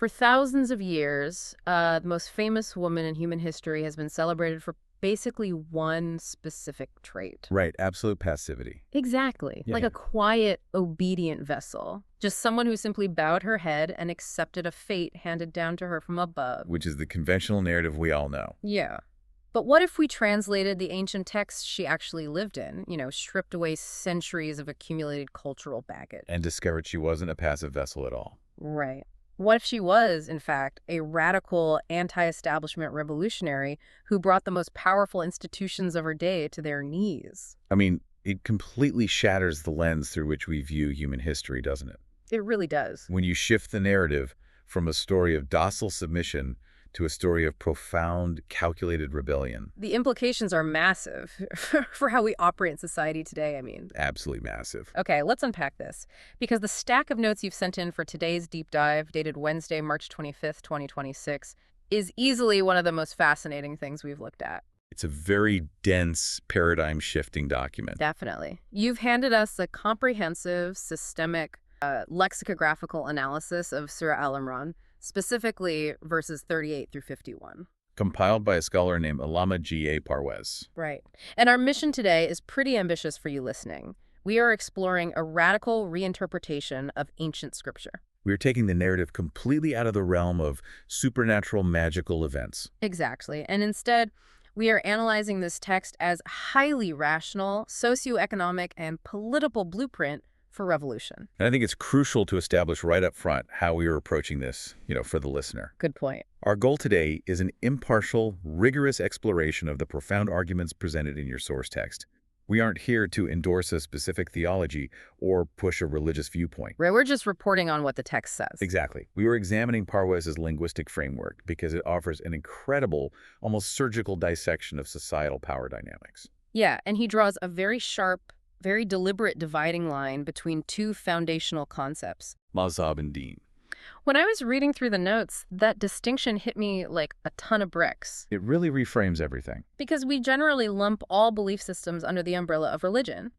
For thousands of years, the most famous woman in human history has been celebrated for basically one specific trait. Right, absolute passivity. Exactly. Yeah, Like yeah. a quiet, obedient vessel. Just someone who simply bowed her head and accepted a fate handed down to her from above. Which is the conventional narrative we all know. Yeah. But what if we translated the ancient texts she actually lived in, stripped away centuries of accumulated cultural baggage? And discovered she wasn't a passive vessel at all. Right. What if she was, in fact, a radical anti-establishment revolutionary who brought the most powerful institutions of her day to their knees? I mean, it completely shatters the lens through which we view human history, doesn't it? It really does. When you shift the narrative from a story of docile submission to a story of profound, calculated rebellion. The implications are massive for how we operate in society today, I mean. Absolutely massive. Okay, let's unpack this. Because the stack of notes you've sent in for today's deep dive, dated Wednesday, March 25th, 2026, is easily one of the most fascinating things we've looked at. It's a very dense, paradigm-shifting document. Definitely. You've handed us a comprehensive, systemic, lexicographical analysis of Surah Al-Imran, specifically verses 38 through 51. Compiled by a scholar named Allama G. Parwez. Right. And our mission today is pretty ambitious for you listening. We are exploring a radical reinterpretation of ancient scripture. We are taking the narrative completely out of the realm of supernatural magical events. Exactly. And instead, we are analyzing this text as highly rational, socioeconomic, and political blueprint for revolution. And I think it's crucial to establish right up front how we are approaching this, for the listener. Good point. Our goal today is an impartial, rigorous exploration of the profound arguments presented in your source text. We aren't here to endorse a specific theology or push a religious viewpoint. Right, we're just reporting on what the text says. Exactly. We were examining Parwez's linguistic framework because it offers an incredible, almost surgical dissection of societal power dynamics. Yeah, and he draws a very sharp, very deliberate dividing line between two foundational concepts. Mazhab and Deen. When I was reading through the notes, that distinction hit me like a ton of bricks. It really reframes everything. Because we generally lump all belief systems under the umbrella of religion.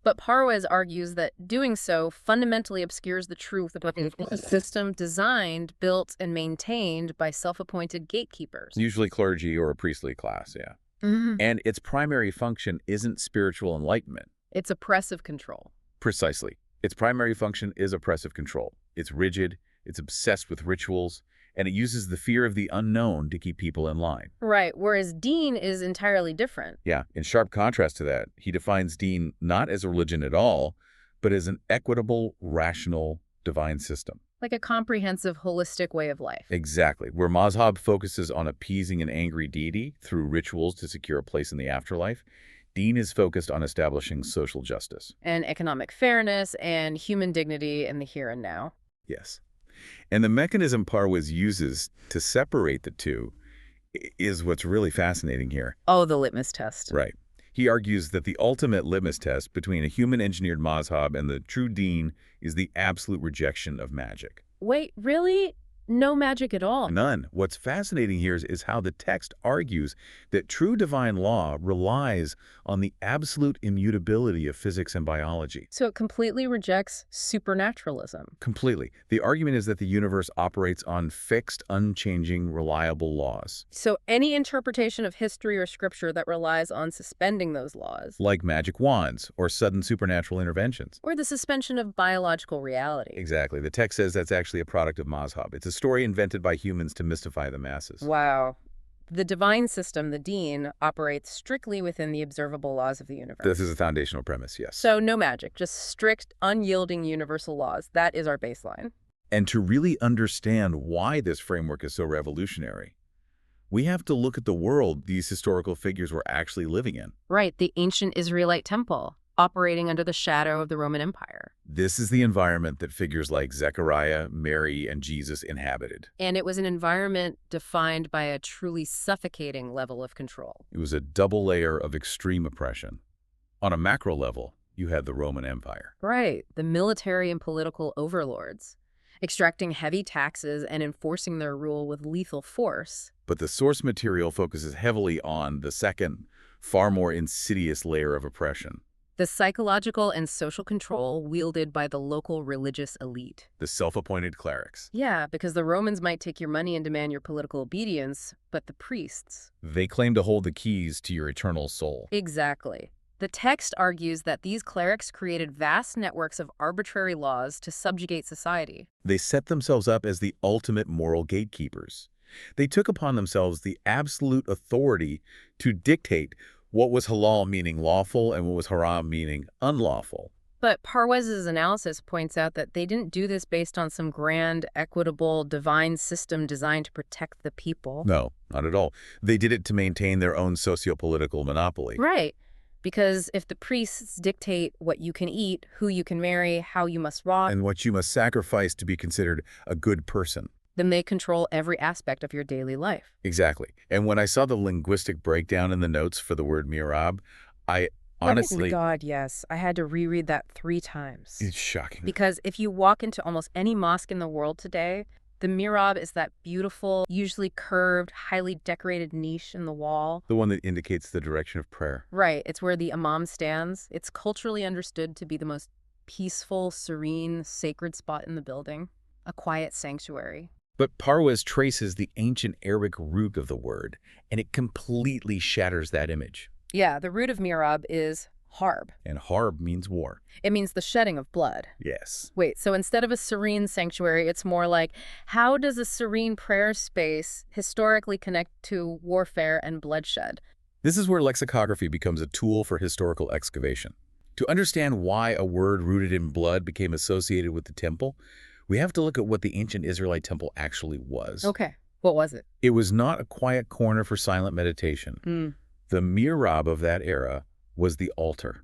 But Parwez argues that doing so fundamentally obscures the truth about a system designed, built, and maintained by self-appointed gatekeepers. Usually clergy or a priestly class, yeah. Mm-hmm. And its primary function isn't spiritual enlightenment. It's oppressive control. Precisely. Its primary function is oppressive control. It's rigid, it's obsessed with rituals, and it uses the fear of the unknown to keep people in line. Right, whereas Deen is entirely different. Yeah, in sharp contrast to that, he defines Deen not as a religion at all, but as an equitable, rational, divine system. Like a comprehensive, holistic way of life. Exactly. Where Mazhab focuses on appeasing an angry deity through rituals to secure a place in the afterlife, Deen is focused on establishing social justice. And economic fairness and human dignity in the here and now. Yes. And the mechanism Parwez uses to separate the two is what's really fascinating here. Oh, the litmus test. Right. He argues that the ultimate litmus test between a human-engineered mazhab and the true Deen is the absolute rejection of magic. Wait, really? No magic at all? None. What's fascinating here is how the text argues that true divine law relies on the absolute immutability of physics and biology. So it completely rejects supernaturalism. Completely. The argument is that the universe operates on fixed, unchanging, reliable laws. So any interpretation of history or scripture that relies on suspending those laws. Like magic wands or sudden supernatural interventions. Or the suspension of biological reality. Exactly. The text says that's actually a product of mazhab. It's a story invented by humans to mystify the masses. Wow. The divine system, the Deen, operates strictly within the observable laws of the universe. This is a foundational premise, yes. So no magic, just strict, unyielding universal laws. That is our baseline. And to really understand why this framework is so revolutionary, we have to look at the world these historical figures were actually living in. Right, the ancient Israelite temple, operating under the shadow of the Roman Empire. This is the environment that figures like Zakariyya, Mary, and Jesus inhabited. And it was an environment defined by a truly suffocating level of control. It was a double layer of extreme oppression. On a macro level, you had the Roman Empire. Right, the military and political overlords, extracting heavy taxes and enforcing their rule with lethal force. But the source material focuses heavily on the second, far more insidious layer of oppression, The psychological and social control wielded by the local religious elite. The self-appointed clerics. Yeah, because the Romans might take your money and demand your political obedience, but the priests. They claim to hold the keys to your eternal soul. Exactly. The text argues that these clerics created vast networks of arbitrary laws to subjugate society. They set themselves up as the ultimate moral gatekeepers. They took upon themselves the absolute authority to dictate what was halal, meaning lawful, and what was haram, meaning unlawful. But Parwez's analysis points out that they didn't do this based on some grand, equitable, divine system designed to protect the people. No, not at all. They did it to maintain their own socio-political monopoly. Right. Because if the priests dictate what you can eat, who you can marry, how you must walk, And what you must sacrifice to be considered a good person. then they control every aspect of your daily life. Exactly. And when I saw the linguistic breakdown in the notes for the word mihrab, I honestly... Oh God, yes. I had to reread that 3 times. It's shocking. Because if you walk into almost any mosque in the world today, the mihrab is that beautiful, usually curved, highly decorated niche in the wall. The one that indicates the direction of prayer. Right. It's where the imam stands. It's culturally understood to be the most peaceful, serene, sacred spot in the building. A quiet sanctuary. But Parwez traces the ancient Arabic root of the word, and it completely shatters that image. Yeah, the root of mihrab is harb. And harb means war. It means the shedding of blood. Yes. Wait, so instead of a serene sanctuary, it's more like, how does a serene prayer space historically connect to warfare and bloodshed? This is where lexicography becomes a tool for historical excavation. To understand why a word rooted in blood became associated with the temple, we have to look at what the ancient Israelite temple actually was. Okay, what was it? It was not a quiet corner for silent meditation. The mihrab of that era was the altar.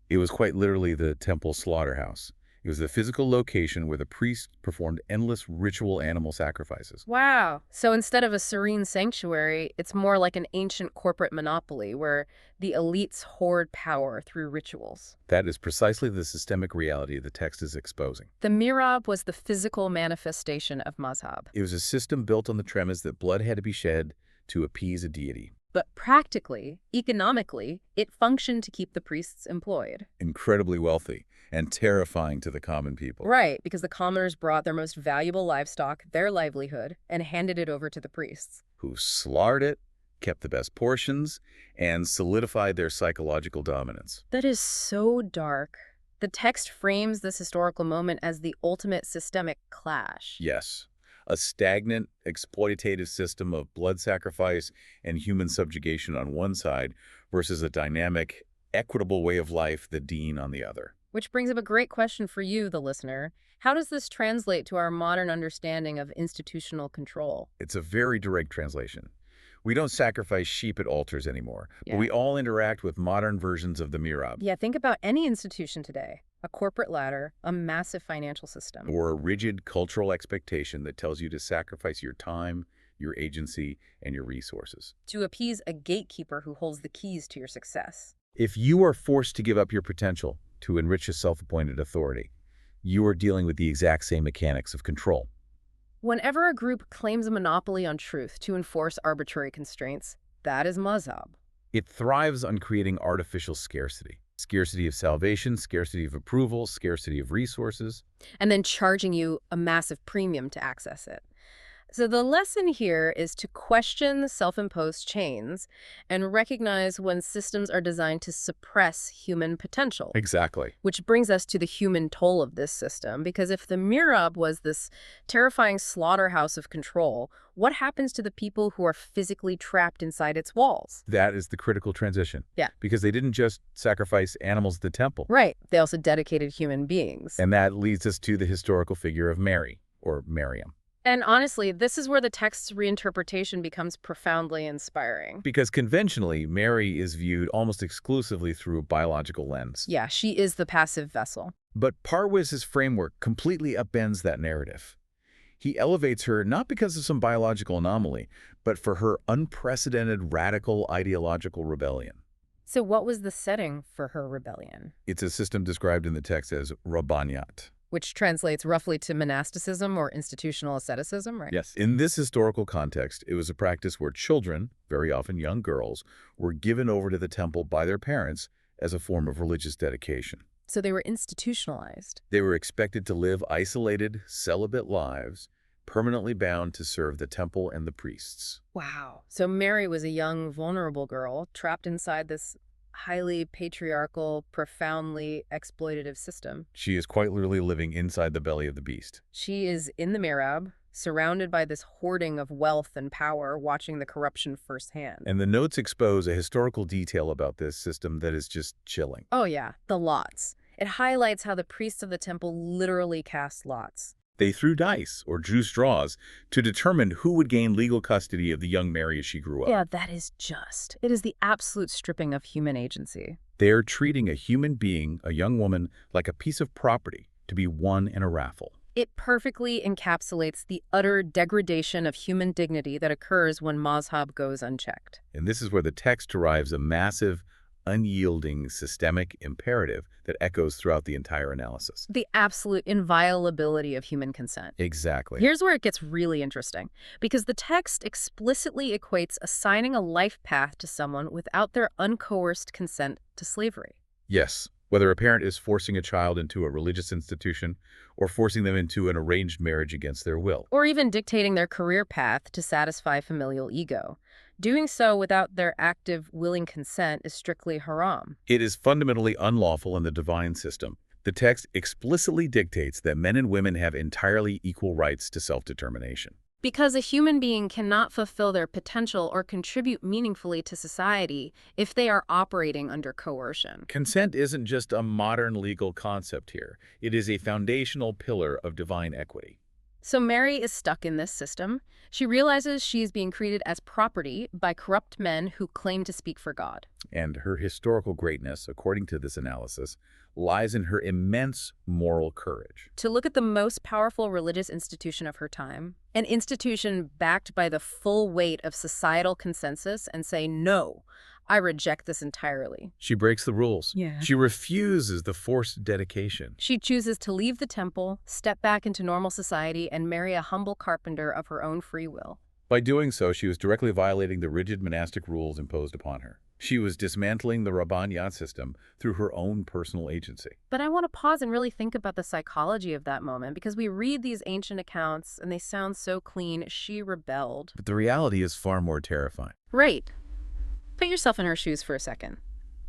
It was quite literally the temple slaughterhouse. It was the physical location where the priests performed endless ritual animal sacrifices. Wow. So instead of a serene sanctuary, it's more like an ancient corporate monopoly where the elites hoard power through rituals. That is precisely the systemic reality the text is exposing. The mihrab was the physical manifestation of mazhab. It was a system built on the premise that blood had to be shed to appease a deity. But practically, economically, it functioned to keep the priests employed. Incredibly wealthy and terrifying to the common people. Right, because the commoners brought their most valuable livestock, their livelihood, and handed it over to the priests. Who slaughtered it, kept the best portions, and solidified their psychological dominance. That is so dark. The text frames this historical moment as the ultimate systemic clash. Yes. A stagnant, exploitative system of blood sacrifice and human subjugation on one side versus a dynamic, equitable way of life, the deen, on the other. Which brings up a great question for you, the listener. How does this translate to our modern understanding of institutional control? It's a very direct translation. We don't sacrifice sheep at altars anymore, Yeah. but we all interact with modern versions of the mihrab. Yeah, think about any institution today. A corporate ladder, a massive financial system. Or a rigid cultural expectation that tells you to sacrifice your time, your agency, and your resources. To appease a gatekeeper who holds the keys to your success. If you are forced to give up your potential to enrich a self-appointed authority, you are dealing with the exact same mechanics of control. Whenever a group claims a monopoly on truth to enforce arbitrary constraints, that is mazhab. It thrives on creating artificial scarcity. Scarcity of salvation, scarcity of approval, scarcity of resources. And then charging you a massive premium to access it. So the lesson here is to question the self-imposed chains and recognize when systems are designed to suppress human potential. Exactly. Which brings us to the human toll of this system, because if the mihrab was this terrifying slaughterhouse of control, what happens to the people who are physically trapped inside its walls? That is the critical transition. Yeah. Because they didn't just sacrifice animals at the temple. Right. They also dedicated human beings. And that leads us to the historical figure of Mary, or Miriam. And honestly, this is where the text's reinterpretation becomes profoundly inspiring. Because conventionally, Mary is viewed almost exclusively through a biological lens. Yeah, she is the passive vessel. But Parwez's framework completely upends that narrative. He elevates her not because of some biological anomaly, but for her unprecedented radical ideological rebellion. So what was the setting for her rebellion? It's a system described in the text as rabbaniyat. Which translates roughly to monasticism or institutional asceticism, right? Yes. In this historical context, it was a practice where children, very often young girls, were given over to the temple by their parents as a form of religious dedication. So they were institutionalized. They were expected to live isolated, celibate lives, permanently bound to serve the temple and the priests. Wow. So Mary was a young, vulnerable girl trapped inside this highly patriarchal, profoundly exploitative system. She is quite literally living inside the belly of the beast. She is in the mihrab, surrounded by this hoarding of wealth and power, watching the corruption firsthand. And the notes expose a historical detail about this system that is just chilling. Oh yeah, the lots. It highlights how the priests of the temple literally cast lots. They threw dice, or drew straws, to determine who would gain legal custody of the young Mary as she grew up. Yeah, that is just. It is the absolute stripping of human agency. They are treating a human being, a young woman, like a piece of property to be won in a raffle. It perfectly encapsulates the utter degradation of human dignity that occurs when mazhab goes unchecked. And this is where the text derives a massive, unyielding, systemic imperative that echoes throughout the entire analysis. The absolute inviolability of human consent. Exactly. Here's where it gets really interesting, because the text explicitly equates assigning a life path to someone without their uncoerced consent to slavery. Yes, whether a parent is forcing a child into a religious institution or forcing them into an arranged marriage against their will. Or even dictating their career path to satisfy familial ego. Doing so without their active, willing consent is strictly haram. It is fundamentally unlawful in the divine system. The text explicitly dictates that men and women have entirely equal rights to self-determination. Because a human being cannot fulfill their potential or contribute meaningfully to society if they are operating under coercion. Consent isn't just a modern legal concept here. It is a foundational pillar of divine equity. So Mary is stuck in this system. She realizes she is being treated as property by corrupt men who claim to speak for God. And her historical greatness, according to this analysis, lies in her immense moral courage. To look at the most powerful religious institution of her time, an institution backed by the full weight of societal consensus, and say, no, I reject this entirely. She breaks the rules. Yeah. She refuses the forced dedication. She chooses to leave the temple, step back into normal society, and marry a humble carpenter of her own free will. By doing so, she was directly violating the rigid monastic rules imposed upon her. She was dismantling the Rabbaniyat system through her own personal agency. But I want to pause and really think about the psychology of that moment, because we read these ancient accounts and they sound so clean. She rebelled. But the reality is far more terrifying. Right. Put yourself in her shoes for a second.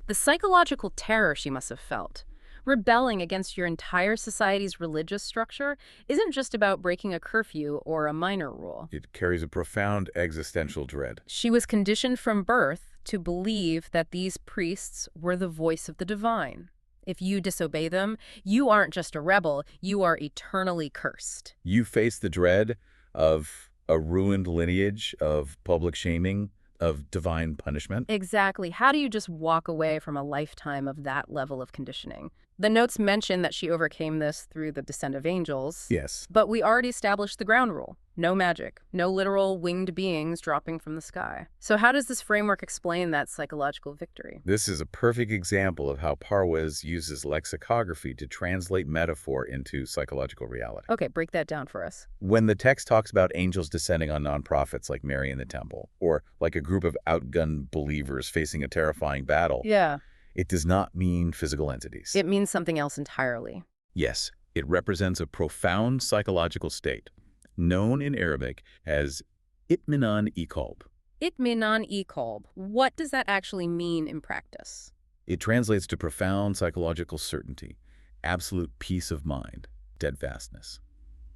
The psychological terror she must have felt. Rebelling against your entire society's religious structure isn't just about breaking a curfew or a minor rule. It carries a profound existential dread. She was conditioned from birth to believe that these priests were the voice of the divine. If you disobey them, you aren't just a rebel, you are eternally cursed. You face the dread of a ruined lineage, of public shaming, of divine punishment. Exactly. How do you just walk away from a lifetime of that level of conditioning? The notes mention that she overcame this through the descent of angels. Yes. But we already established the ground rule. No magic. No literal winged beings dropping from the sky. So how does this framework explain that psychological victory? This is a perfect example of how Parwez uses lexicography to translate metaphor into psychological reality. Okay, break that down for us. When the text talks about angels descending on non-prophets like Mary in the temple, or like a group of outgunned believers facing a terrifying battle, Yeah. it does not mean physical entities. It means something else entirely. Yes, it represents a profound psychological state, known in Arabic as itminan-i-qalb. Itminan-i-qalb. What does that actually mean in practice? It translates to profound psychological certainty, absolute peace of mind, steadfastness.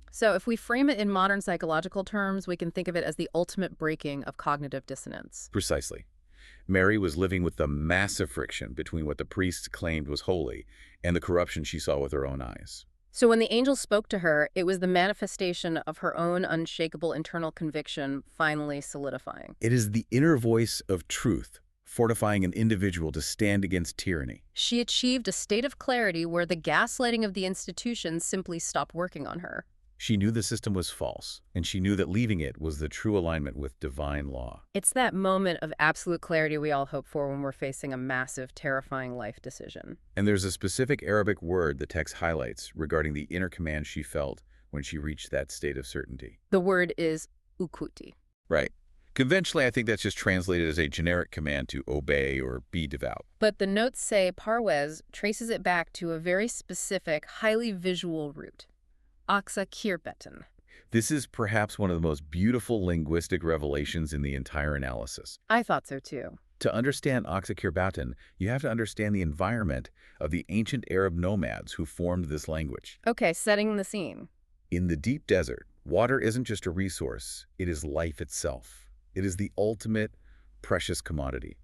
So if we frame it in modern psychological terms, we can think of it as the ultimate breaking of cognitive dissonance. Precisely. Mary was living with the massive friction between what the priests claimed was holy and the corruption she saw with her own eyes. So when the angel spoke to her, it was the manifestation of her own unshakable internal conviction finally solidifying. It is the inner voice of truth, fortifying an individual to stand against tyranny. She achieved a state of clarity where the gaslighting of the institution simply stopped working on her. She knew the system was false, and she knew that leaving it was the true alignment with divine law. It's that moment of absolute clarity we all hope for when we're facing a massive, terrifying life decision. And there's a specific Arabic word the text highlights regarding the inner command she felt when she reached that state of certainty. The word is ukuti. Right. Conventionally, I think that's just translated as a generic command to obey or be devout. But the notes say Parwez traces it back to a very specific, highly visual root, Aksa. This is perhaps one of the most beautiful linguistic revelations in the entire analysis. I thought so too. To understand Aksa, you have to understand the environment of the ancient Arab nomads who formed this language. Okay, setting the scene. In the deep desert, water isn't just a resource, it is life itself. It is the ultimate precious commodity.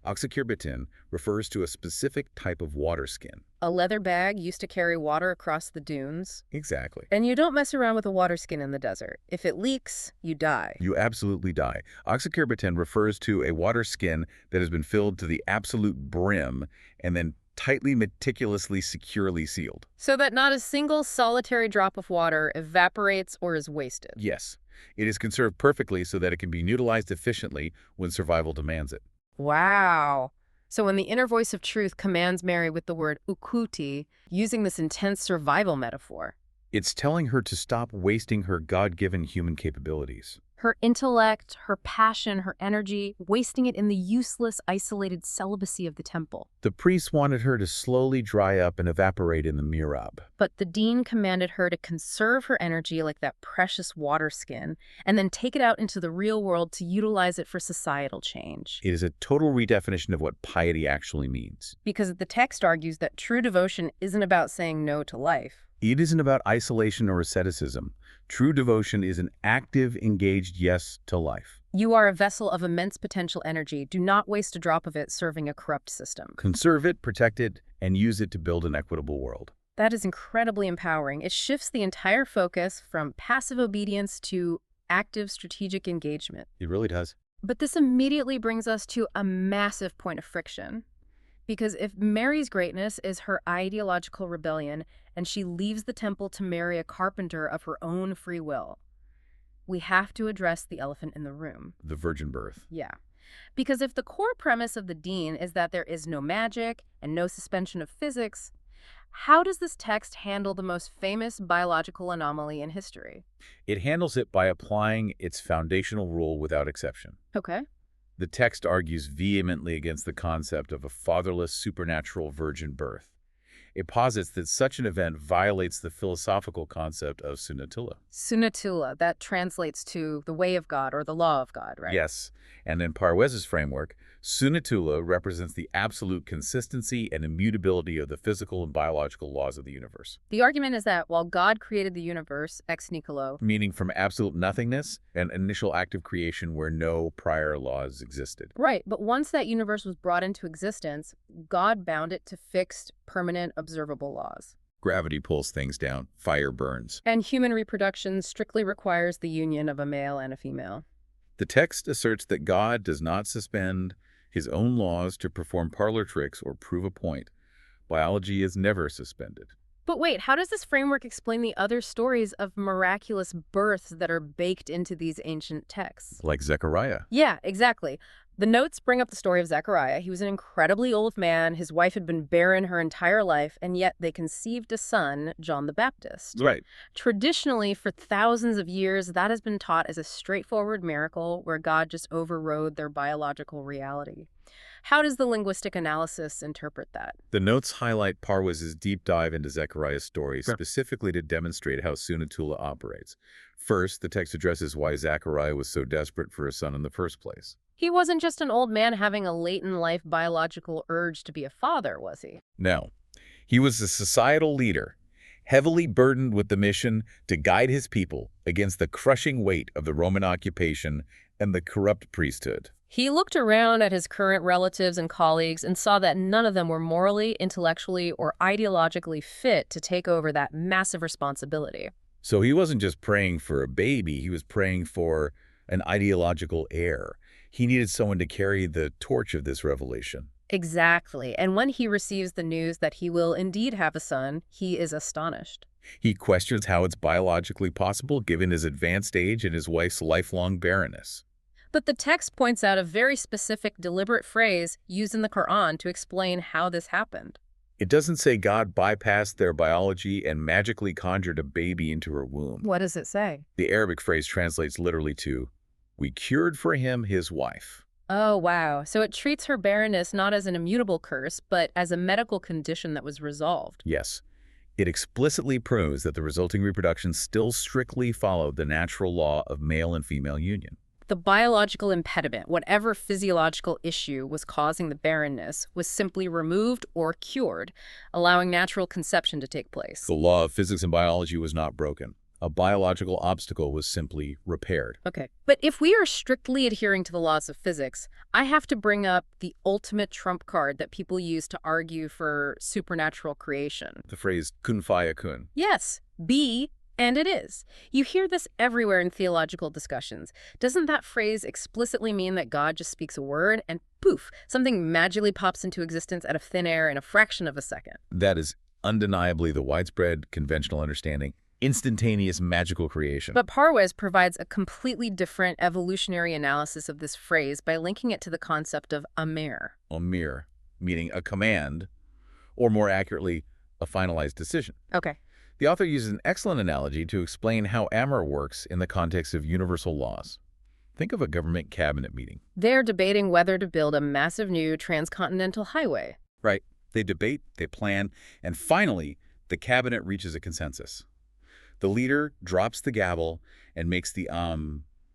Aksa refers to a specific type of water skin. A leather bag used to carry water across the dunes. Exactly. And you don't mess around with a water skin in the desert. If it leaks, you die. You absolutely die. Aksa refers to a water skin that has been filled to the absolute brim and then tightly, meticulously, securely sealed. So that not a single solitary drop of water evaporates or is wasted. Yes. It is conserved perfectly so that it can be utilized efficiently when survival demands it. Wow. So when the inner voice of truth commands Mary with the word ukuti, using this intense survival metaphor, It's telling her to stop wasting her God-given human capabilities. her intellect, her passion, her energy, wasting it in the useless, isolated celibacy of the temple. The priests wanted her to slowly dry up and evaporate in the mihrab. But the dean commanded her to conserve her energy like that precious water skin, and then take it out into the real world to utilize it for societal change. It is a total redefinition of what piety actually means. Because the text argues that true devotion isn't about saying no to life. It isn't about isolation or asceticism. True devotion is an active, engaged yes to life. You are a vessel of immense potential energy. Do not waste a drop of it serving a corrupt system. Conserve it, protect it, and use it to build an equitable world. That is incredibly empowering. It shifts the entire focus from passive obedience to active strategic engagement. It really does. But this immediately brings us to a massive point of friction. Because if Mary's greatness is her ideological rebellion and she leaves the temple to marry a carpenter of her own free will, we have to address the elephant in the room. The virgin birth. Yeah. Because if the core premise of the Dean is that there is no magic and no suspension of physics, how does this text handle the most famous biological anomaly in history? It handles it by applying its foundational rule without exception. Okay. The text argues vehemently against the concept of a fatherless supernatural virgin birth. It posits that such an event violates the philosophical concept of sunnatullah. Sunnatullah, that translates to the way of God or the law of God, right? Yes, and in Parwez's framework, sunnatullah represents the absolute consistency and immutability of the physical and biological laws of the universe. The argument is that while God created the universe, ex nihilo, Meaning from absolute nothingness, an initial act of creation where no prior laws existed. right, but once that universe was brought into existence, God bound it to fixed, permanent, observable laws. Gravity pulls things down, fire burns. And human reproduction strictly requires the union of a male and a female. The text asserts that God does not suspend his own laws to perform parlor tricks or prove a point. Biology is never suspended. But wait, how does this framework explain the other stories of miraculous births that are baked into these ancient texts? Like Zakariyya. Yeah, exactly. The notes bring up the story of Zakariyya. He was an incredibly old man. His wife had been barren her entire life, and yet they conceived a son, John the Baptist. Right. Traditionally, for thousands of years, that has been taught as a straightforward miracle where God just overrode their biological reality. How does the linguistic analysis interpret that? The notes highlight Parwez's deep dive into Zakariyya's story specifically to demonstrate how Sunnatullah operates. First, the text addresses why Zakariyya was so desperate for a son in the first place. He wasn't just an old man having a late-in-life biological urge to be a father, was he? No, he was a societal leader, heavily burdened with the mission to guide his people against the crushing weight of the Roman occupation and the corrupt priesthood. He looked around at his current relatives and colleagues and saw that none of them were morally, intellectually, or ideologically fit to take over that massive responsibility. So he wasn't just praying for a baby, he was praying for an ideological heir. He needed someone to carry the torch of this revelation. Exactly. And when he receives the news that he will indeed have a son, he is astonished. He questions how it's biologically possible given his advanced age and his wife's lifelong barrenness. But the text points out a very specific, deliberate phrase used in the Quran to explain how this happened. It doesn't say God bypassed their biology and magically conjured a baby into her womb. What does it say? The Arabic phrase translates literally to, We cured for him his wife. Oh, wow. So it treats her barrenness not as an immutable curse, but as a medical condition that was resolved. Yes, it explicitly proves that the resulting reproduction still strictly followed the natural law of male and female union. The biological impediment, whatever physiological issue was causing the barrenness, was simply removed or cured, allowing natural conception to take place. The law of physics and biology was not broken. A biological obstacle was simply repaired. Okay. But if we are strictly adhering to the laws of physics, I have to bring up the ultimate trump card that people use to argue for supernatural creation. The phrase kun fayakun. Yes, be, and it is. You hear this everywhere in theological discussions. Doesn't that phrase explicitly mean that God just speaks a word and poof, something magically pops into existence out of thin air in a fraction of a second? That is undeniably the widespread conventional understanding. Instantaneous magical creation. But Parwez provides a completely different evolutionary analysis of this phrase by linking it to the concept of amir. Amir, meaning a command, or more accurately, a finalized decision. Okay. The author uses an excellent analogy to explain how amir works in the context of universal laws. Think of a government cabinet meeting. They're debating whether to build a massive new transcontinental highway. Right. They debate, they plan, and finally, the cabinet reaches a consensus. The leader drops the gavel and makes the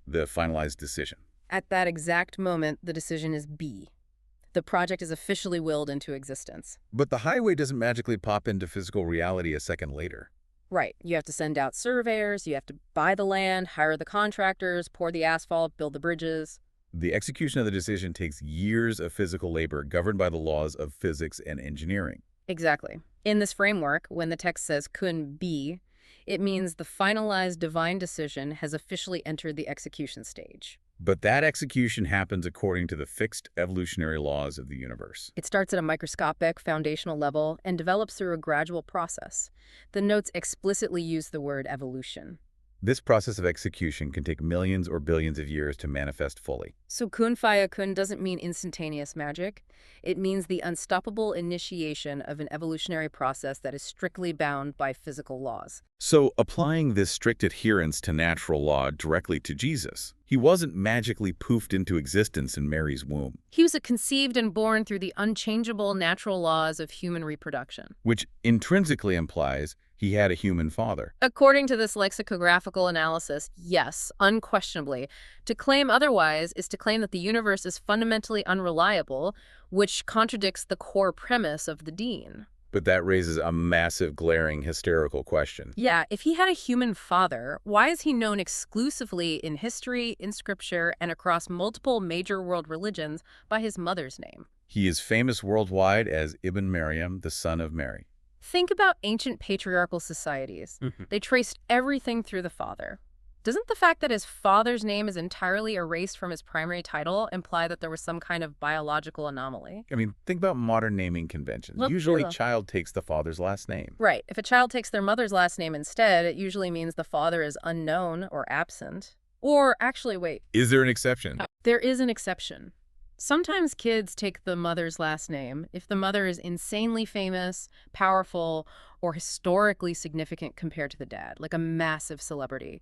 finalized decision. At that exact moment, the decision is B. The project is officially willed into existence. But the highway doesn't magically pop into physical reality a second later. Right. You have to send out surveyors, you have to buy the land, hire the contractors, pour the asphalt, build the bridges. The execution of the decision takes years of physical labor governed by the laws of physics and engineering. Exactly. In this framework, when the text says kun be, it means the finalized divine decision has officially entered the execution stage. But that execution happens according to the fixed evolutionary laws of the universe. It starts at a microscopic, foundational level and develops through a gradual process. The notes explicitly use the word evolution. This process of execution can take millions or billions of years to manifest fully. So kun fayakun doesn't mean instantaneous magic. It means the unstoppable initiation of an evolutionary process that is strictly bound by physical laws. So, applying this strict adherence to natural law directly to Jesus, he wasn't magically poofed into existence in Mary's womb. He was conceived and born through the unchangeable natural laws of human reproduction. Which intrinsically implies he had a human father. According to this lexicographical analysis, yes, unquestionably. To claim otherwise is to claim that the universe is fundamentally unreliable, which contradicts the core premise of the Deen. But that raises a massive, glaring, hysterical question. Yeah, if he had a human father, why is he known exclusively in history, in scripture, and across multiple major world religions by his mother's name? He is famous worldwide as Ibn Maryam, the son of Mary. Think about ancient patriarchal societies. They traced everything through the father. Doesn't the fact that his father's name is entirely erased from his primary title imply that there was some kind of biological anomaly? I mean, think about modern naming conventions. Look, Usually, yeah. child takes the father's last name. Right. If a child takes their mother's last name instead, it usually means the father is unknown or absent. Or actually, wait. Is there an exception? There is an exception. Sometimes kids take the mother's last name if the mother is insanely famous, powerful, or historically significant compared to the dad, like a massive celebrity.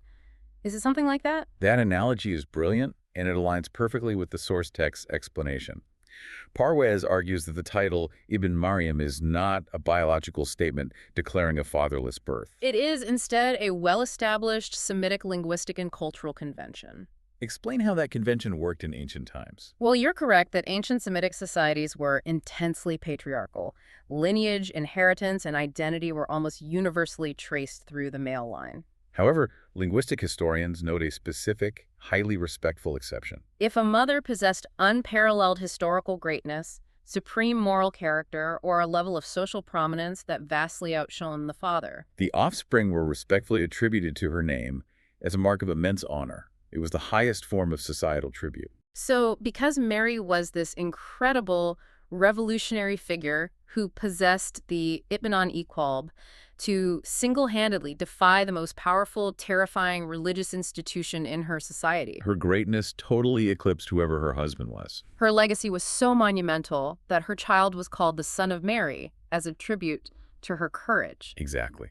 Is it something like that? That analogy is brilliant, and it aligns perfectly with the source text's explanation. Parwez argues that the title Ibn Maryam is not a biological statement declaring a fatherless birth. It is instead a well-established Semitic linguistic and cultural convention. Explain how that convention worked in ancient times. Well, you're correct that ancient Semitic societies were intensely patriarchal. Lineage, inheritance, and identity were almost universally traced through the male line. However, linguistic historians note a specific, highly respectful exception. If a mother possessed unparalleled historical greatness, supreme moral character, or a level of social prominence that vastly outshone the father, The offspring were respectfully attributed to her name as a mark of immense honor. It was the highest form of societal tribute. So, because Mary was this incredible revolutionary figure who possessed the Itminan Iqalb to single-handedly defy the most powerful, terrifying religious institution in her society, Her greatness totally eclipsed whoever her husband was. her legacy was so monumental that her child was called the Son of Mary as a tribute to her courage. Exactly.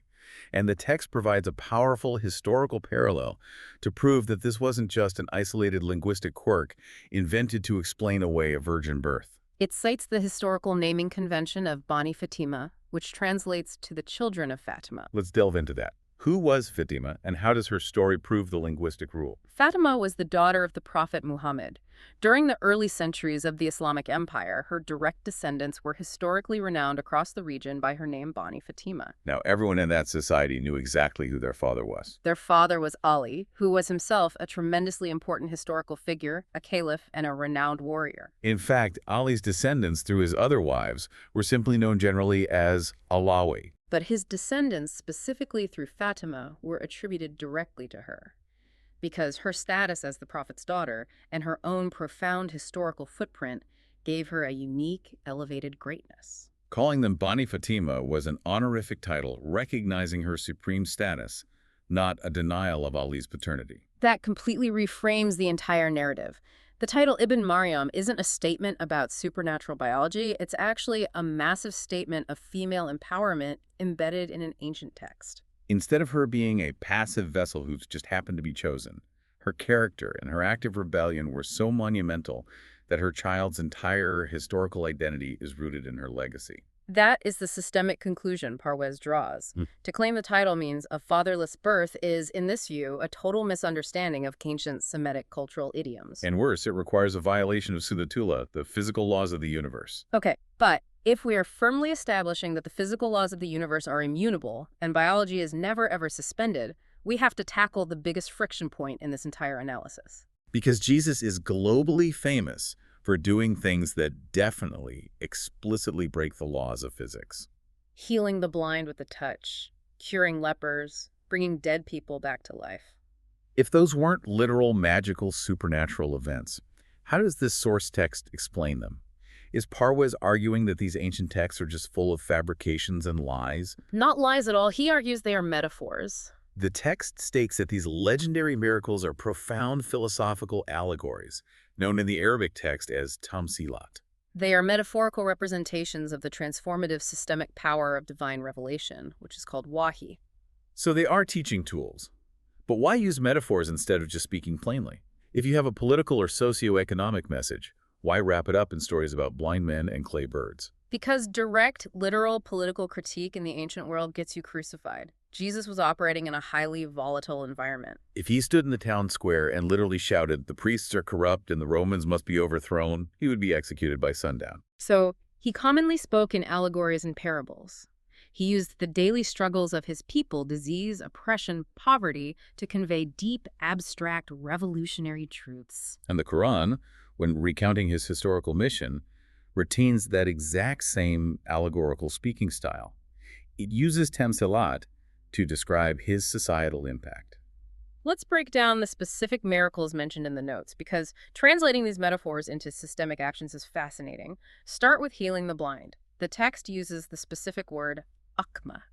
And the text provides a powerful historical parallel to prove that this wasn't just an isolated linguistic quirk invented to explain away a virgin birth. It cites the historical naming convention of Bani Fatima, which translates to the children of Fatima. Let's delve into that. Who was Fatima, and how does her story prove the linguistic rule? Fatima was the daughter of the Prophet Muhammad. During the early centuries of the Islamic Empire, her direct descendants were historically renowned across the region by her name Bani Fatima. Now, everyone in that society knew exactly who their father was. Their father was Ali, who was himself a tremendously important historical figure, a caliph, and a renowned warrior. In fact, Ali's descendants through his other wives were simply known generally as Alawi. But his descendants, specifically through Fatima, were attributed directly to her, because her status as the Prophet's daughter and her own profound historical footprint gave her a unique, elevated greatness. Calling them Bani Fatima was an honorific title recognizing her supreme status, not a denial of Ali's paternity. That completely reframes the entire narrative. The title Ibn Maryam isn't a statement about supernatural biology. It's actually a massive statement of female empowerment embedded in an ancient text. Instead of her being a passive vessel who's just happened to be chosen, her character and her act of rebellion were so monumental that her child's entire historical identity is rooted in her legacy. That is the systemic conclusion Parwez draws. To claim the title means a fatherless birth is, in this view, a total misunderstanding of ancient Semitic cultural idioms. And worse, it requires a violation of Sudatula, the physical laws of the universe. Okay, but if we are firmly establishing that the physical laws of the universe are immutable and biology is never ever suspended, we have to tackle the biggest friction point in this entire analysis. Because Jesus is globally famous for doing things that definitely, explicitly break the laws of physics. Healing the blind with a touch, curing lepers, bringing dead people back to life. If those weren't literal, magical, supernatural events, how does this source text explain them? Is Parwez arguing that these ancient texts are just full of fabrications and lies? Not lies at all. He argues they are metaphors. The text states that these legendary miracles are profound philosophical allegories, known in the Arabic text as tamsilat. They are metaphorical representations of the transformative systemic power of divine revelation, which is called wahi. So they are teaching tools. But why use metaphors instead of just speaking plainly? If you have a political or socioeconomic message, why wrap it up in stories about blind men and clay birds? Because direct, literal political critique in the ancient world gets you crucified. Jesus was operating in a highly volatile environment. If he stood in the town square and literally shouted, "The priests are corrupt and the Romans must be overthrown," he would be executed by sundown. So he commonly spoke in allegories and parables. He used the daily struggles of his people, disease, oppression, poverty, to convey deep, abstract, revolutionary truths. And the Quran, when recounting his historical mission, retains that exact same allegorical speaking style. It uses tamsilat to describe his societal impact. Let's break down the specific miracles mentioned in the notes, because translating these metaphors into systemic actions is fascinating. Start with healing the blind. The text uses the specific word akma.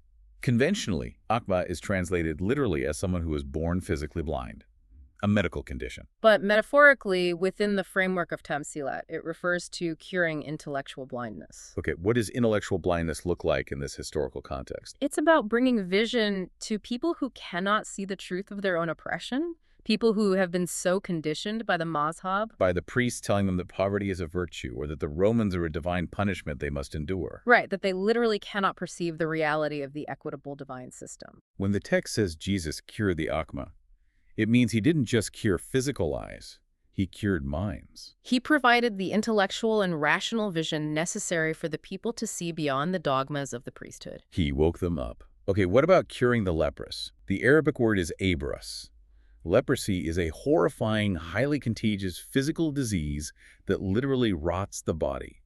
Conventionally, akma is translated literally as someone who is born physically blind, a medical condition. But metaphorically, within the framework of tamsilat, it refers to curing intellectual blindness. Okay, what does intellectual blindness look like in this historical context? It's about bringing vision to people who cannot see the truth of their own oppression, people who have been so conditioned by the mazhab. By the priests telling them that poverty is a virtue, or that the Romans are a divine punishment they must endure. Right, that they literally cannot perceive the reality of the equitable divine system. When the text says Jesus cured the akma, it means he didn't just cure physical eyes, he cured minds. He provided the intellectual and rational vision necessary for the people to see beyond the dogmas of the priesthood. He woke them up. Okay, what about curing the leprous? The Arabic word is abras. Leprosy is a horrifying, highly contagious physical disease that literally rots the body.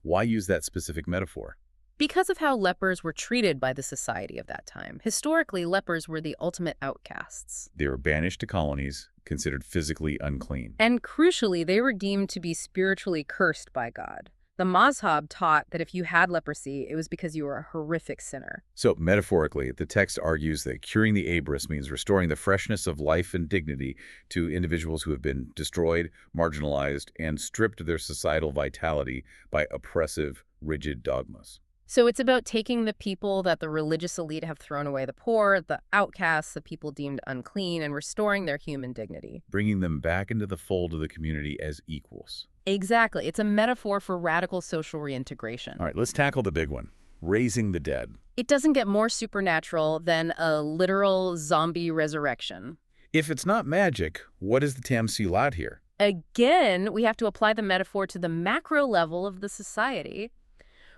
Why use that specific metaphor? Because of how lepers were treated by the society of that time. Historically, lepers were the ultimate outcasts. They were banished to colonies, considered physically unclean. And crucially, they were deemed to be spiritually cursed by God. The mazhab taught that if you had leprosy, it was because you were a horrific sinner. So, metaphorically, the text argues that curing the abras means restoring the freshness of life and dignity to individuals who have been destroyed, marginalized, and stripped of their societal vitality by oppressive, rigid dogmas. So it's about taking the people that the religious elite have thrown away, the poor, the outcasts, the people deemed unclean, and restoring their human dignity. Bringing them back into the fold of the community as equals. Exactly. It's a metaphor for radical social reintegration. All right, let's tackle the big one, raising the dead. It doesn't get more supernatural than a literal zombie resurrection. If it's not magic, what is the tamsilat here? Again, we have to apply the metaphor to the macro level of the society.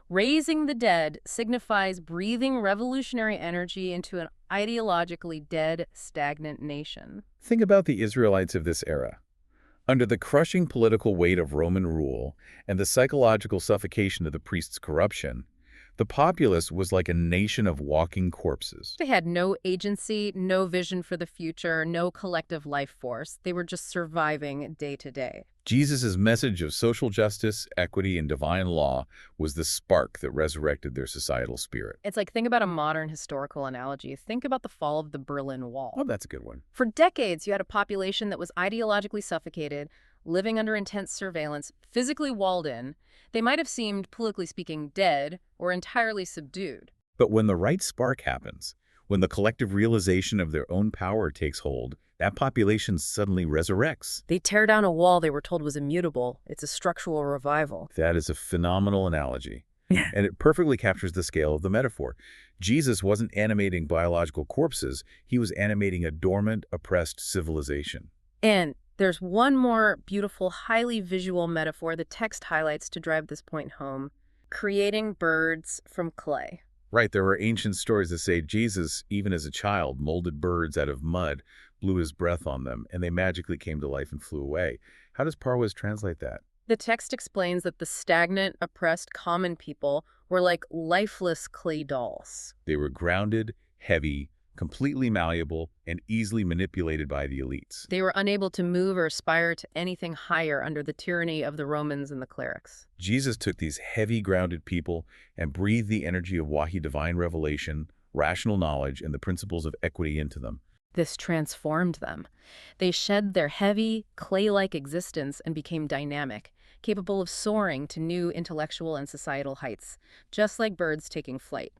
Raising the dead signifies breathing revolutionary energy into an ideologically dead, stagnant nation. Think about the Israelites of this era. Under the crushing political weight of Roman rule and the psychological suffocation of the priests' corruption, the populace was like a nation of walking corpses. They had no agency, no vision for the future, no collective life force. They were just surviving day to day. Jesus' message of social justice, equity, and divine law was the spark that resurrected their societal spirit. It's like, think about a modern historical analogy. Think about the fall of the Berlin Wall. Oh, that's a good one. For decades, you had a population that was ideologically suffocated, living under intense surveillance, physically walled in. They might have seemed, politically speaking, dead or entirely subdued. But when the right spark happens, when the collective realization of their own power takes hold, that population suddenly resurrects. They tear down a wall they were told was immutable. It's a structural revival. That is a phenomenal analogy. And it perfectly captures the scale of the metaphor. Jesus wasn't animating biological corpses. He was animating a dormant, oppressed civilization. And there's one more beautiful, highly visual metaphor the text highlights to drive this point home: creating birds from clay. Right, there are ancient stories that say Jesus, even as a child, molded birds out of mud, blew his breath on them, and they magically came to life and flew away. How does Parwez translate that? The text explains that the stagnant, oppressed common people were like lifeless clay dolls. They were grounded, heavy, completely malleable, and easily manipulated by the elites. They were unable to move or aspire to anything higher under the tyranny of the Romans and the clerics. Jesus took these heavy, grounded people and breathed the energy of Wahi divine revelation, rational knowledge, and the principles of equity into them. This transformed them. They shed their heavy, clay-like existence and became dynamic, capable of soaring to new intellectual and societal heights, just like birds taking flight.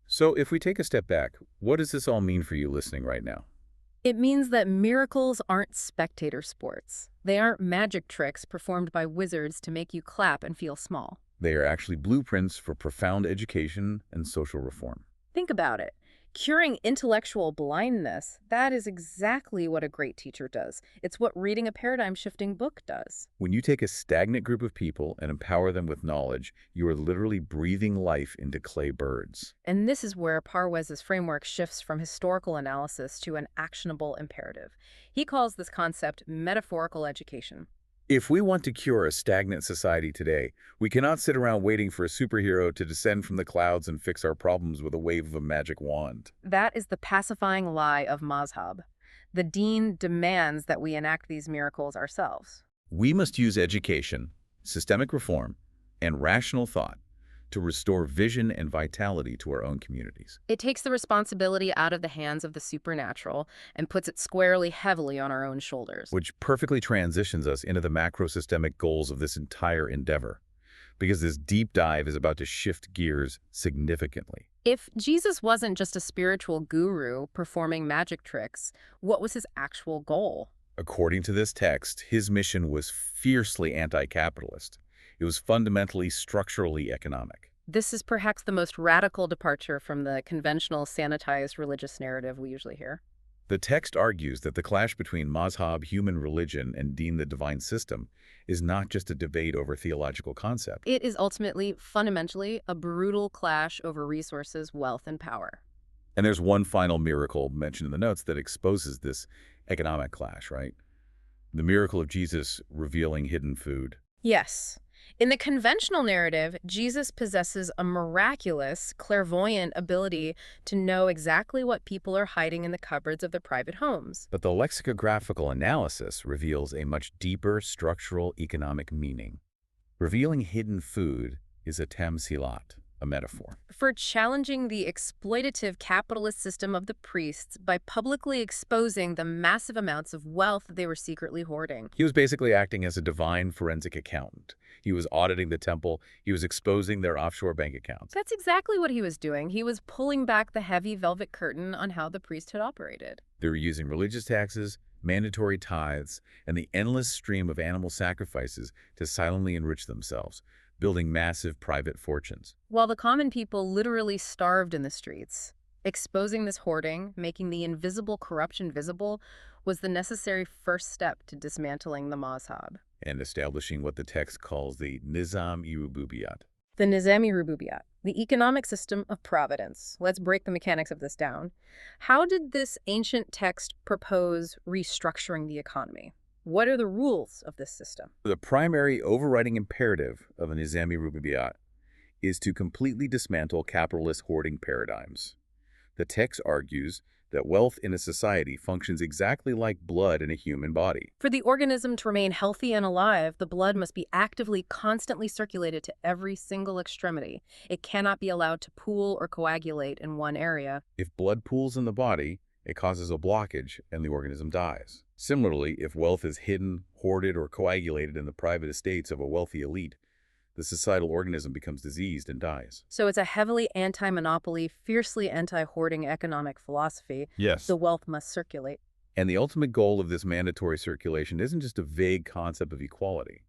So if we take a step back, what does this all mean for you listening right now? It means that miracles aren't spectator sports. They aren't magic tricks performed by wizards to make you clap and feel small. They are actually blueprints for profound education and social reform. Think about it. Curing intellectual blindness, that is exactly what a great teacher does. It's what reading a paradigm-shifting book does. When you take a stagnant group of people and empower them with knowledge, you are literally breathing life into clay birds. And this is where Parwez's framework shifts from historical analysis to an actionable imperative. He calls this concept metaphorical education. If we want to cure a stagnant society today, we cannot sit around waiting for a superhero to descend from the clouds and fix our problems with a wave of a magic wand. That is the pacifying lie of mazhab. The deen demands that we enact these miracles ourselves. We must use education, systemic reform, and rational thought to restore vision and vitality to our own communities. It takes the responsibility out of the hands of the supernatural and puts it squarely heavily on our own shoulders. Which perfectly transitions us into the macro-systemic goals of this entire endeavor, because this deep dive is about to shift gears significantly. If Jesus wasn't just a spiritual guru performing magic tricks, what was his actual goal? According to this text, his mission was fiercely anti-capitalist. It was fundamentally structurally economic. This is perhaps the most radical departure from the conventional sanitized religious narrative we usually hear. The text argues that the clash between mazhab, human religion, and deen, the divine system, is not just a debate over theological concept. It is ultimately, fundamentally, a brutal clash over resources, wealth, and power. And there's one final miracle mentioned in the notes that exposes this economic clash, right? The miracle of Jesus revealing hidden food. Yes. In the conventional narrative, Jesus possesses a miraculous, clairvoyant ability to know exactly what people are hiding in the cupboards of their private homes. But the lexicographical analysis reveals a much deeper structural economic meaning. Revealing hidden food is a tamsilat. a metaphor. For challenging the exploitative capitalist system of the priests by publicly exposing the massive amounts of wealth they were secretly hoarding. He was basically acting as a divine forensic accountant. He was auditing the temple. He was exposing their offshore bank accounts. That's exactly what he was doing. He was pulling back the heavy velvet curtain on how the priesthood operated. They were using religious taxes, mandatory tithes, and the endless stream of animal sacrifices to silently enrich themselves, building massive private fortunes. While the common people literally starved in the streets. Exposing this hoarding, making the invisible corruption visible, was the necessary first step to dismantling the mazhab. And establishing what the text calls the Nizam-i-Rububiyat. The Nizam-i-Rububiyat, the economic system of providence. Let's break the mechanics of this down. How did this ancient text propose restructuring the economy? What are the rules of this system? The primary overriding imperative of the Nizam-i-Rububiyat is to completely dismantle capitalist hoarding paradigms. The text argues that wealth in a society functions exactly like blood in a human body. For the organism to remain healthy and alive, the blood must be actively, constantly circulated to every single extremity. It cannot be allowed to pool or coagulate in one area. If blood pools in the body, it causes a blockage and the organism dies. Similarly, if wealth is hidden, hoarded, or coagulated in the private estates of a wealthy elite, the societal organism becomes diseased and dies. So it's a heavily anti-monopoly, fiercely anti-hoarding economic philosophy. Yes. The wealth must circulate. And the ultimate goal of this mandatory circulation isn't just a vague concept of equality.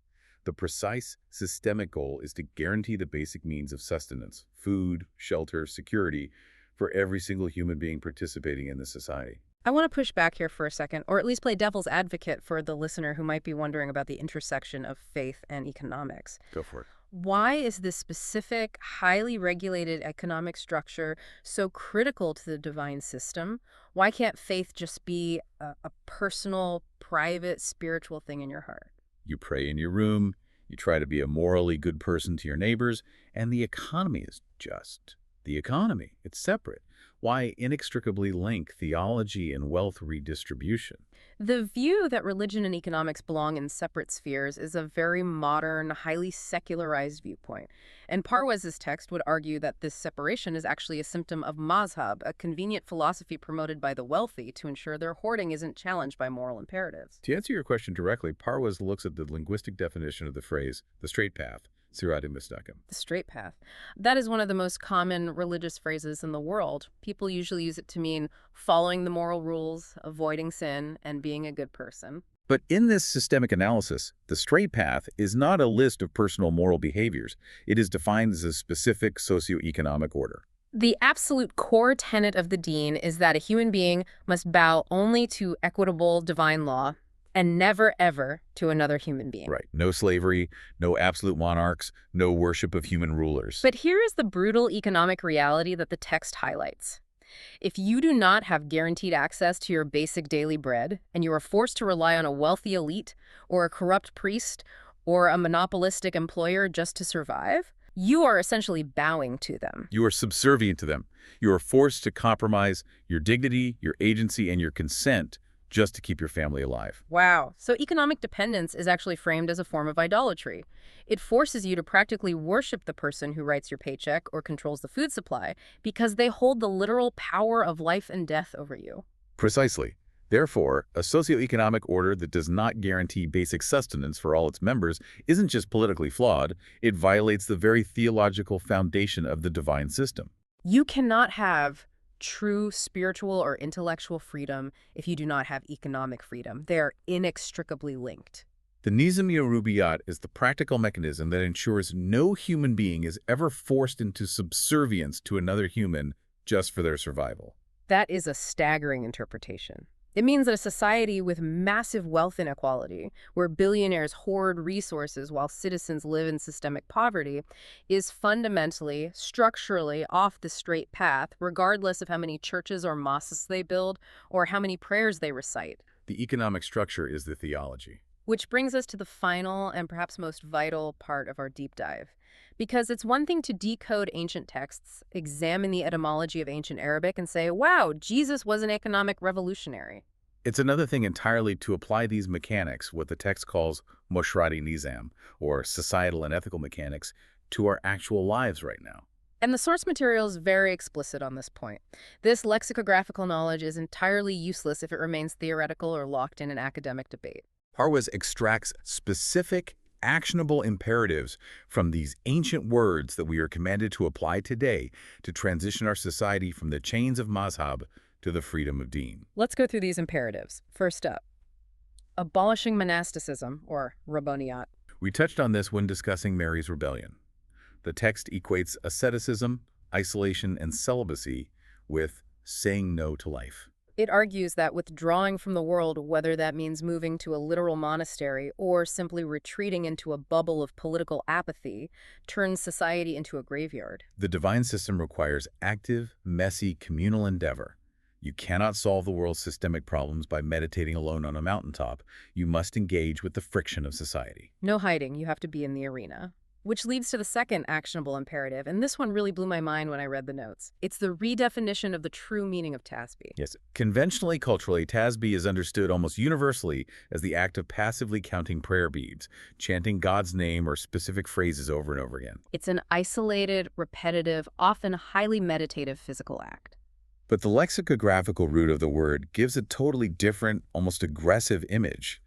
The precise systemic goal is to guarantee the basic means of sustenance, food, shelter, security, for every single human being participating in the society. I want to push back here for a second, or at least play devil's advocate for the listener who might be wondering about the intersection of faith and economics. Go for it. Why is this specific, highly regulated economic structure so critical to the divine system? Why can't faith just be a personal, private, spiritual thing in your heart? You pray in your room, you try to be a morally good person to your neighbors, and the economy is just the economy. It's separate. Why inextricably link theology and wealth redistribution? The view that religion and economics belong in separate spheres is a very modern, highly secularized viewpoint. And Parwez's text would argue that this separation is actually a symptom of mazhab, a convenient philosophy promoted by the wealthy to ensure their hoarding isn't challenged by moral imperatives. To answer your question directly, Parwez looks at the linguistic definition of the phrase, the straight path, Surah Al-Imran. The straight path. That is one of the most common religious phrases in the world. People usually use it to mean following the moral rules, avoiding sin, and being a good person. But in this systemic analysis, the straight path is not a list of personal moral behaviors. It is defined as a specific socioeconomic order. The absolute core tenet of the deen is that a human being must bow only to equitable divine law, and never, ever to another human being. Right. No slavery, no absolute monarchs, no worship of human rulers. But here is the brutal economic reality that the text highlights. If you do not have guaranteed access to your basic daily bread, and you are forced to rely on a wealthy elite, or a corrupt priest, or a monopolistic employer just to survive, you are essentially bowing to them. You are subservient to them. You are forced to compromise your dignity, your agency, and your consent just to keep your family alive. Wow. So economic dependence is actually framed as a form of idolatry. It forces you to practically worship the person who writes your paycheck or controls the food supply because they hold the literal power of life and death over you. Precisely. Therefore, a socioeconomic order that does not guarantee basic sustenance for all its members isn't just politically flawed, it violates the very theological foundation of the divine system. You cannot have true spiritual or intellectual freedom if you do not have economic freedom. They are inextricably linked. The Nizam-i-Rububiyat is the practical mechanism that ensures no human being is ever forced into subservience to another human just for their survival. That is a staggering interpretation. It means that a society with massive wealth inequality, where billionaires hoard resources while citizens live in systemic poverty, is fundamentally, structurally off the straight path, regardless of how many churches or mosques they build or how many prayers they recite. The economic structure is the theology. Which brings us to the final and perhaps most vital part of our deep dive. Because it's one thing to decode ancient texts, examine the etymology of ancient Arabic, and say, wow, Jesus was an economic revolutionary. It's another thing entirely to apply these mechanics, what the text calls moshrati nizam, or societal and ethical mechanics, to our actual lives right now. And the source material is very explicit on this point. This lexicographical knowledge is entirely useless if it remains theoretical or locked in an academic debate. Parwez extracts specific, actionable imperatives from these ancient words that we are commanded to apply today to transition our society from the chains of mazhab to the freedom of deen. Let's go through these imperatives. First up, abolishing monasticism, or rabboniyat. We touched on this when discussing Mary's rebellion. The text equates asceticism, isolation, and celibacy with saying no to life. It argues that withdrawing from the world, whether that means moving to a literal monastery or simply retreating into a bubble of political apathy, turns society into a graveyard. The divine system requires active, messy, communal endeavor. You cannot solve the world's systemic problems by meditating alone on a mountaintop. You must engage with the friction of society. No hiding, you have to be in the arena. Which leads to the second actionable imperative, and this one really blew my mind when I read the notes. It's the redefinition of the true meaning of tasbih. Yes, conventionally, culturally, tasbih is understood almost universally as the act of passively counting prayer beads, chanting God's name or specific phrases over and over again. It's an isolated, repetitive, often highly meditative physical act. But the lexicographical root of the word gives a totally different, almost aggressive image.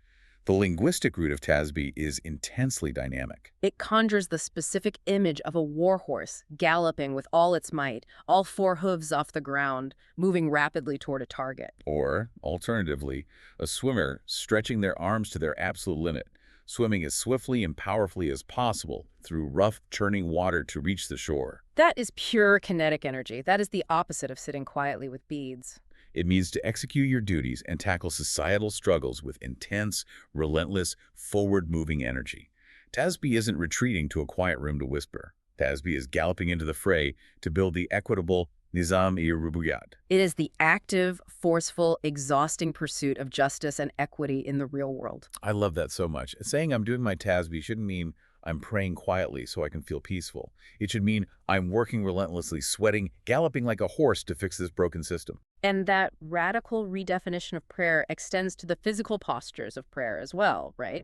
The linguistic root of tasbih is intensely dynamic. It conjures the specific image of a warhorse galloping with all its might, all four hooves off the ground, moving rapidly toward a target. Or, alternatively, a swimmer stretching their arms to their absolute limit, swimming as swiftly and powerfully as possible through rough, churning water to reach the shore. That is pure kinetic energy. That is the opposite of sitting quietly with beads. It means to execute your duties and tackle societal struggles with intense, relentless, forward-moving energy. Tasbih isn't retreating to a quiet room to whisper. Tasbih is galloping into the fray to build the equitable nizam-e-rubuiyat. It is the active, forceful, exhausting pursuit of justice and equity in the real world. I love that so much. Saying I'm doing my tasbih shouldn't mean I'm praying quietly so I can feel peaceful. It should mean I'm working relentlessly, sweating, galloping like a horse to fix this broken system. And that radical redefinition of prayer extends to the physical postures of prayer as well, right?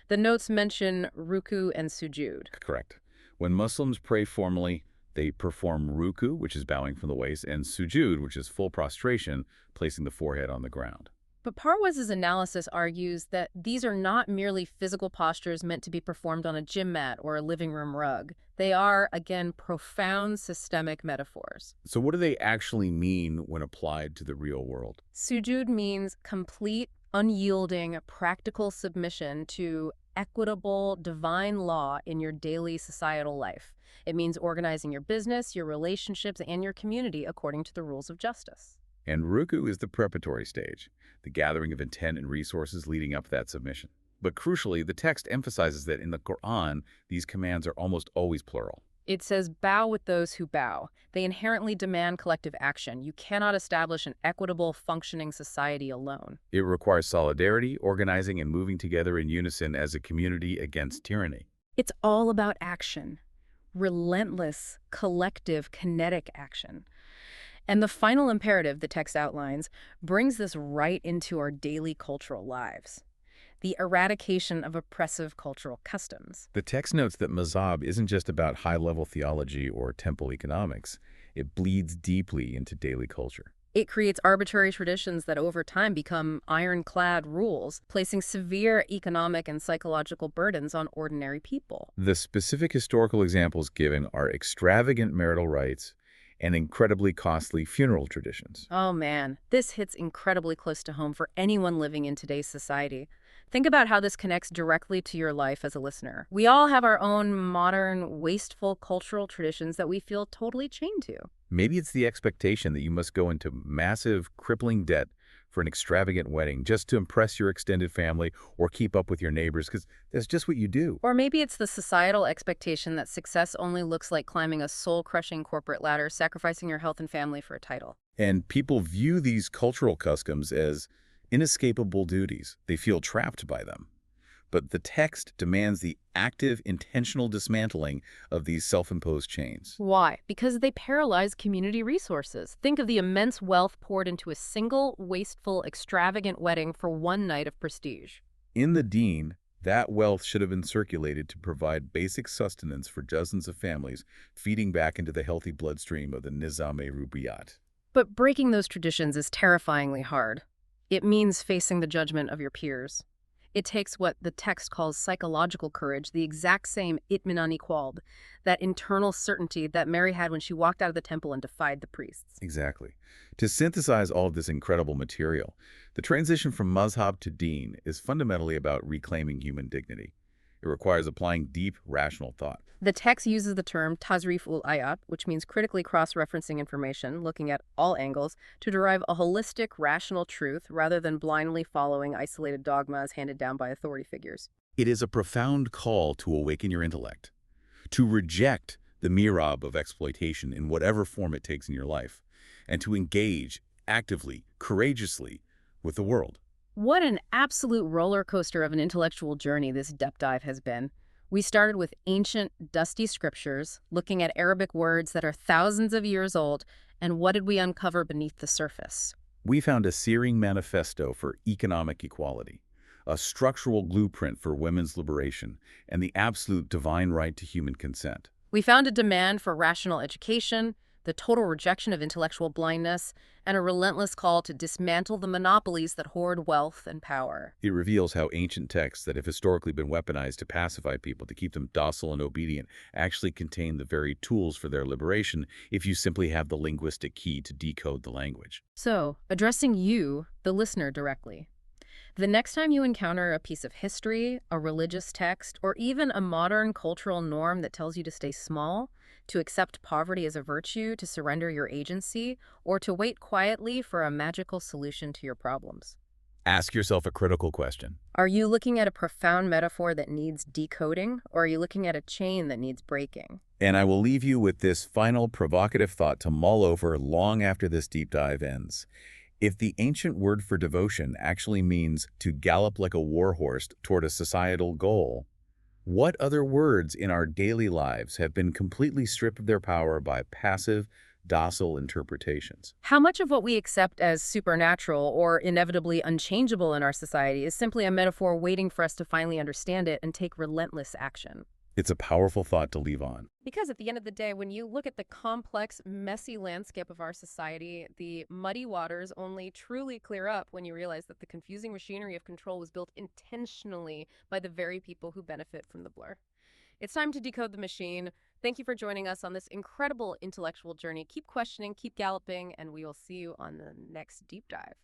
The notes mention ruku and sujud. Correct. When Muslims pray formally, they perform ruku, which is bowing from the waist, and sujud, which is full prostration, placing the forehead on the ground. But Parwez's analysis argues that these are not merely physical postures meant to be performed on a gym mat or a living room rug. They are, again, profound systemic metaphors. So what do they actually mean when applied to the real world? Sujud means complete, unyielding, practical submission to equitable, divine law in your daily societal life. It means organizing your business, your relationships, and your community according to the rules of justice. And ruku is the preparatory stage, the gathering of intent and resources leading up to that submission. But crucially, the text emphasizes that in the Quran, these commands are almost always plural. It says, bow with those who bow. They inherently demand collective action. You cannot establish an equitable, functioning society alone. It requires solidarity, organizing, and moving together in unison as a community against tyranny. It's all about action. Relentless, collective, kinetic action. And the final imperative the text outlines brings this right into our daily cultural lives. The eradication of oppressive cultural customs. The text notes that mazhab isn't just about high-level theology or temple economics. It bleeds deeply into daily culture. It creates arbitrary traditions that over time become ironclad rules, placing severe economic and psychological burdens on ordinary people. The specific historical examples given are extravagant marital rights and incredibly costly funeral traditions. Oh man, this hits incredibly close to home for anyone living in today's society. Think about how this connects directly to your life as a listener. We all have our own modern, wasteful cultural traditions that we feel totally chained to. Maybe it's the expectation that you must go into massive, crippling debt for an extravagant wedding just to impress your extended family or keep up with your neighbors, because that's just what you do. Or maybe it's the societal expectation that success only looks like climbing a soul-crushing corporate ladder, sacrificing your health and family for a title. And people view these cultural customs as inescapable duties. They feel trapped by them. But the text demands the active, intentional dismantling of these self-imposed chains. Why? Because they paralyze community resources. Think of the immense wealth poured into a single, wasteful, extravagant wedding for one night of prestige. In the deen, That wealth should have been circulated to provide basic sustenance for dozens of families, feeding back into the healthy bloodstream of the Nizam-e-Rubiyat. But breaking those traditions is terrifyingly hard. It means facing the judgment of your peers. It takes what the text calls psychological courage, the exact same itminani qualb, that internal certainty that Mary had when she walked out of the temple and defied the priests. Exactly. To synthesize all of this incredible material, the transition from mazhab to deen is fundamentally about reclaiming human dignity. It requires applying deep, rational thought. The text uses the term tazrif ul-ayat, which means critically cross-referencing information, looking at all angles, to derive a holistic, rational truth rather than blindly following isolated dogmas handed down by authority figures. It is a profound call to awaken your intellect, to reject the mihrab of exploitation in whatever form it takes in your life, and to engage actively, courageously with the world. What an absolute roller coaster of an intellectual journey this depth dive has been. We started with ancient, dusty scriptures, looking at Arabic words that are thousands of years old, and what did we uncover beneath the surface? We found a searing manifesto for economic equality, a structural blueprint for women's liberation, and the absolute divine right to human consent. We found a demand for rational education, the total rejection of intellectual blindness, and a relentless call to dismantle the monopolies that hoard wealth and power. It reveals how ancient texts that have historically been weaponized to pacify people, to keep them docile and obedient, actually contain the very tools for their liberation if you simply have the linguistic key to decode the language. So, addressing you, the listener, directly. The next time you encounter a piece of history, a religious text, or even a modern cultural norm that tells you to stay small, to accept poverty as a virtue, to surrender your agency, or to wait quietly for a magical solution to your problems. Ask yourself a critical question. Are you looking at a profound metaphor that needs decoding, or are you looking at a chain that needs breaking? And I will leave you with this final provocative thought to mull over long after this deep dive ends. If the ancient word for devotion actually means to gallop like a warhorse toward a societal goal, what other words in our daily lives have been completely stripped of their power by passive, docile interpretations? How much of what we accept as supernatural or inevitably unchangeable in our society is simply a metaphor waiting for us to finally understand it and take relentless action? It's a powerful thought to leave on. Because at the end of the day, when you look at the complex, messy landscape of our society, the muddy waters only truly clear up when you realize that the confusing machinery of control was built intentionally by the very people who benefit from the blur. It's time to decode the machine. Thank you for joining us on this incredible intellectual journey. Keep questioning, keep galloping, and we will see you on the next deep dive.